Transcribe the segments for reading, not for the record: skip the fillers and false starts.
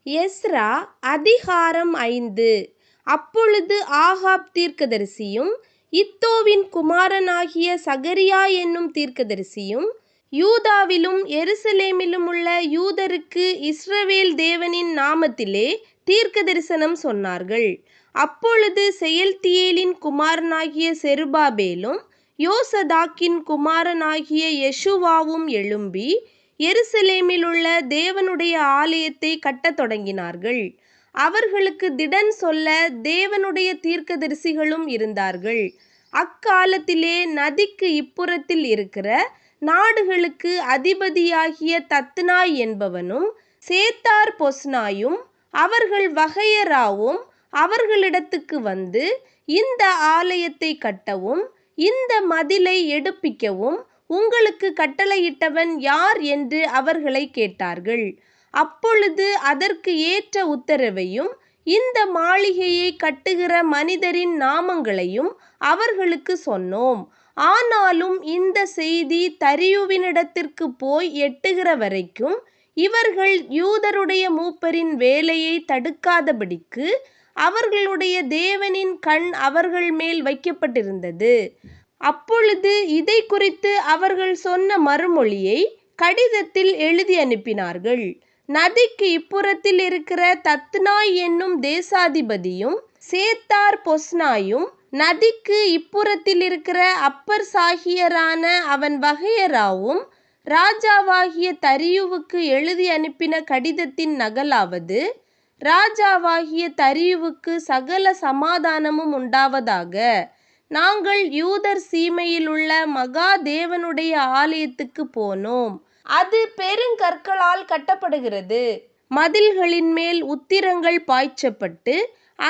Ezra அதிகாரம் 5. அப்பொழுது Ahab தீர்க்கதரிசியும் இத்தோவின் குமாரனாகிய சகரியா என்னும் தீர்க்கதரிசியும் யூதாவிலும் எருசலேமிலுமுள்ள யூதருக்கு இஸ்ரவேல் தேவனின் நாமத்திலே தீர்க்கதரிசனம் சொன்னார்கள். அப்பொழுது செயல்தியேலின் குமாரனாகிய செருபாபேலும் யோசதாக்கின் குமாரனாகிய யெஷுவாவும் எழும்பி எருசலேமிலுள்ள தேவனுடைய ஆலயத்தை கட்டத் தொடங்கினார்கள். அவர்களுக்கு திடன் சொல்ல தேவனுடைய தீர்க்கதரிசிகளும் இருந்தார்கள். அக்காலத்திலே நதிக்கு இப்புறத்தில் இருக்கிற நாடுகளுக்கு அதிபதியாகிய தத்னாய் என்பவனும் சேத்தார் பொஸ்னாயும் அவர்கள் வகையராவும் அவர்களிடத்துக்கு வந்து, இந்த ஆலயத்தை கட்டவும் இந்த மதிலை எடுப்பிக்கவும் உங்களுக்கு கட்டளையிட்டவன் யார் என்று அவர்களை கேட்டார்கள். அப்பொழுது அதற்கு ஏற்ற உத்தரவையும் இந்த மாளிகையை கட்டுகிற மனிதரின் நாமங்களையும் அவர்களுக்கு சொன்னோம். ஆனாலும் இந்த செய்தி தரியுவினிடத்திற்கு போய் எட்டுகிற வரைக்கும் இவர்கள் யூதருடைய மூப்பரின் வேலையை தடுக்காதபடிக்கு அவர்களுடைய தேவனின் கண் அவர்கள் மேல் வைக்கப்பட்டிருந்தது. அப்பொழுது இதை குறித்து அவர்கள் சொன்ன மறுமொழியை கடிதத்தில் எழுதி அனுப்பினார்கள். நதிக்கு இப்புறத்தில் இருக்கிற தத்னாய் என்னும் தேசாதிபதியும் சேத்தார் பொஸ்னாயும் நதிக்கு இப்புறத்தில் இருக்கிற அப்பர்சாகியரான அவன் வகையராவும் ராஜாவாகிய தரியுவுக்கு எழுதி அனுப்பின கடிதத்தின் நகலாவது, ராஜாவாகிய தரியுவுக்கு சகல சமாதானமும் உண்டாவதாக. நாங்கள் யூதர் சீமையிலுள்ள மகா தேவனுடைய ஆலயத்துக்கு போனோம். அது பெருங்கற்களால் கட்டப்படுகிறது. மதில்களின் மேல் உத்திரங்கள் பாய்ச்சப்பட்டு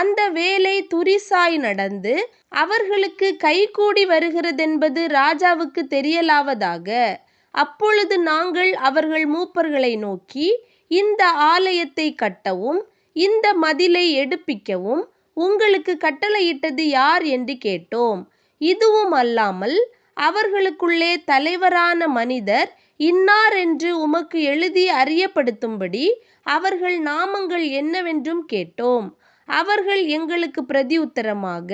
அந்த வேலை துரிசாய் நடந்து அவர்களுக்கு கைகூடி வருகிறதென்பது ராஜாவுக்கு தெரியலாவதாக. அப்பொழுது நாங்கள் அவர்கள் மூப்பர்களை நோக்கி, இந்த ஆலயத்தை கட்டவும் இந்த மதிலை எடுப்பிக்கவும் உங்களுக்கு கட்டளையிட்டது யார் என்று கேட்டோம். இதுவும் அல்லாமல் அவர்களுக்குள்ளே தலைவரான மனிதர் இன்னார் என்று உமக்கு எழுதி அறியப்படுத்தும்படி அவர்கள் நாமங்கள் என்னவென்றும் கேட்டோம். அவர்கள் எங்களுக்கு பிரதியுத்தரமாக,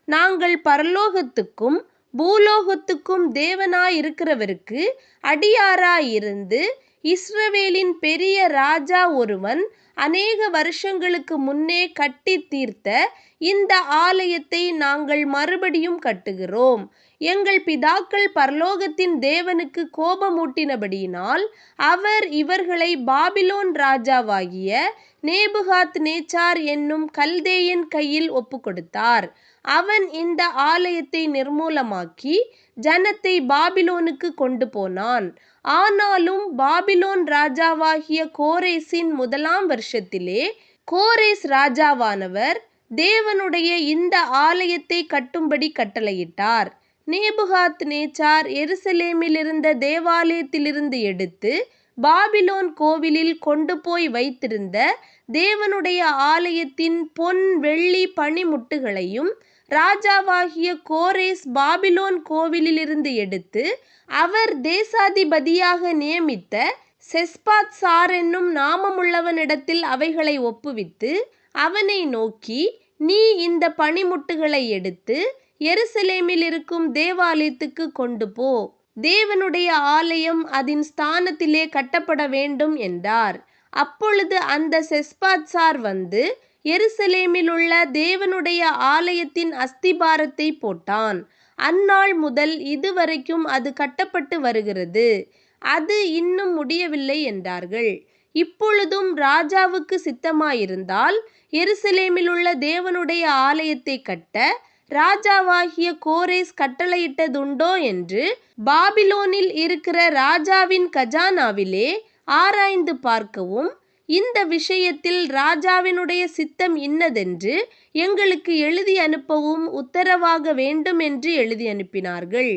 நாங்கள் பரலோகத்துக்கும் பூலோகத்துக்கும் தேவனாயிருக்கிறவருக்கு அடியாராயிருந்து இஸ்ரவேலின் பெரிய ராஜா ஒருவன் அநேக வருஷங்களுக்கு முன்னே கட்டி தீர்த்த இந்த ஆலயத்தை நாங்கள் மறுபடியும் கட்டுகிறோம். எங்கள் பிதாக்கள் பரலோகத்தின் தேவனுக்கு கோபமூட்டினபடியினால் அவர் இவர்களை பாபிலோன் ராஜாவாகிய நேபுகாத் நேச்சார் என்னும் கல்தேயன் கையில் ஒப்புக்கொடுத்தார். அவன் இந்த ஆலயத்தை நிர்மூலமாக்கி ஜனத்தை பாபிலோனுக்கு கொண்டு போனான். ஆனாலும் பாபிலோன் ராஜாவாகிய கோரேசின் 1ஆம் வருஷத்திலே கோரேஸ் ராஜாவானவர் தேவனுடைய இந்த ஆலயத்தை கட்டும்படி கட்டளையிட்டார். நேபுகாத் நேச்சார் எருசலேமிலிருந்த தேவாலயத்திலிருந்து எடுத்து பாபிலோன் கோவிலில் கொண்டு போய் வைத்திருந்த தேவனுடைய ஆலயத்தின் பொன் வெள்ளி பணிமுட்டுகளையும் ராஜாவாகிய கோரேஸ் பாபிலோன் கோவிலிலிருந்து எடுத்து அவர் தேசாதிபதியாக நியமித்த செஸ்பாத்சார் என்னும் நாமமுள்ளவனிடத்தில் அவைகளை ஒப்புவித்து அவனை நோக்கி, நீ இந்த பணிமுட்டுகளை எடுத்து எருசலேமில் இருக்கும் தேவாலயத்துக்கு கொண்டு போ. தேவனுடைய ஆலயம் அதன் ஸ்தானத்திலே கட்டப்பட வேண்டும் என்றார். அப்பொழுது அந்த செஸ்பாத்சார் வந்து எருசலேமிலுள்ள தேவனுடைய ஆலயத்தின் அஸ்திபாரத்தை போட்டான். அந்நாள் முதல் இதுவரைக்கும் அது கட்டப்பட்டு வருகிறது. அது இன்னும் முடியவில்லை என்றார்கள். இப்பொழுதும் ராஜாவுக்கு சித்தமாயிருந்தால் எருசலேமிலுள்ள தேவனுடைய ஆலயத்தை கட்ட ராஜாவாகிய கோரேஸ் கட்டளையிட்டதுண்டோ என்று பாபிலோனில் இருக்கிற ராஜாவின் கஜானாவிலே ஆராய்ந்து பார்க்கவும், இந்த விஷயத்தில் ராஜாவினுடைய சித்தம் இன்னதென்று எங்களுக்கு எழுதி அனுப்பவும் உத்தரவாக வேண்டும் என்று எழுதி அனுப்பினார்கள்.